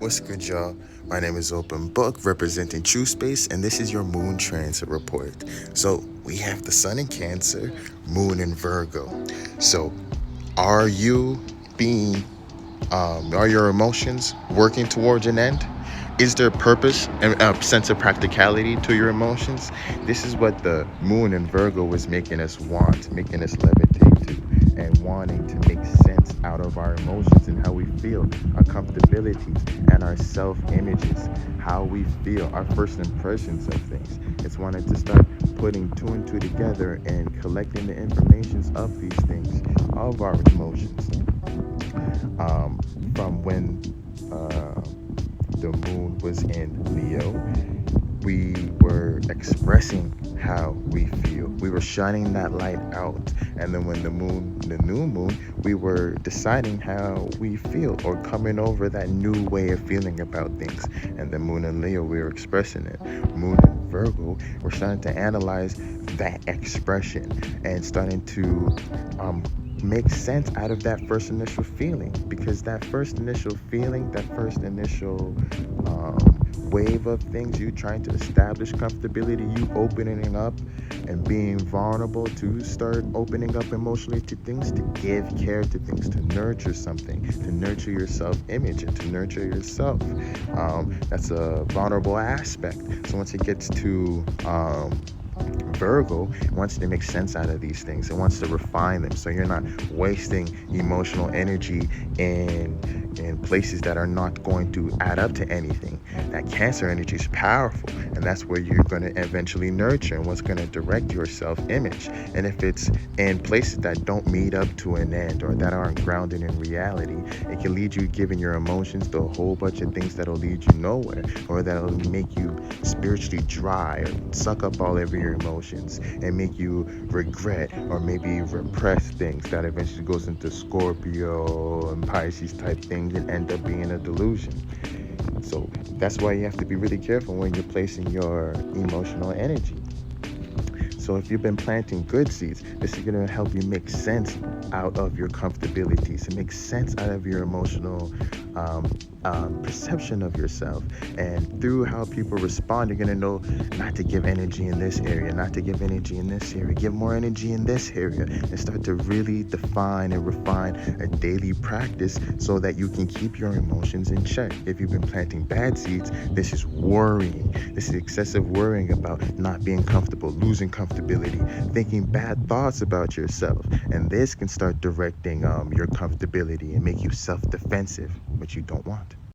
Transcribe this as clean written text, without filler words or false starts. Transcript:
What's good, y'all? My name is Open Book, representing TRUSPACE, and this is your moon transit report. So, we have the sun in Cancer, moon in Virgo. So, are you being, are your emotions working towards an end? Is there purpose and a sense of practicality to your emotions? This is what the moon in Virgo was making us want, making us levitate to, and wanting to make sense out of our emotions and how we feel, our comfortabilities, and our self images, how we feel, our first impressions of things. It's wanting to start putting two and two together and collecting the informations of these things, of our emotions. From when the moon was in Leo, we were expressing how we feel. We were shining that light out. And then when the new moon, we were deciding how we feel or coming over that new way of feeling about things. And the moon in Leo, we were expressing it. Moon in Virgo, we're starting to analyze that expression and starting to make sense out of that first initial feeling, because that first initial feeling, that first initial wave of things, you trying to establish comfortability, you opening up and being vulnerable to start opening up emotionally to things, to give care to things, to nurture something, to nurture your self-image and to nurture yourself. That's a vulnerable aspect. So once it gets to Virgo, wants to make sense out of these things. It wants to refine them, so you're not wasting emotional energy in places that are not going to add up to anything. That Cancer energy is powerful, and that's where you're going to eventually nurture and what's going to direct your self-image. And if it's in places that don't meet up to an end or that aren't grounded in reality, it can lead you giving your emotions to a whole bunch of things that'll lead you nowhere, or that'll make you spiritually dry or suck up all of your emotions and make you regret or maybe repress things that eventually goes into Scorpio and Pisces type things and end up being a delusion. So that's why you have to be really careful when you're placing your emotional energy. So if you've been planting good seeds, this is going to help you make sense out of your comfortabilities, to make sense out of your emotional perception of yourself. And through how people respond, you're going to know not to give energy in this area, not to give energy in this area, give more energy in this area, and start to really define and refine a daily practice so that you can keep your emotions in check. If you've been planting bad seeds, this is worrying. This is excessive worrying about not being comfortable, losing comfortability, thinking bad thoughts about yourself. And this can start directing your comfortability and make you self-defensive, which you don't want.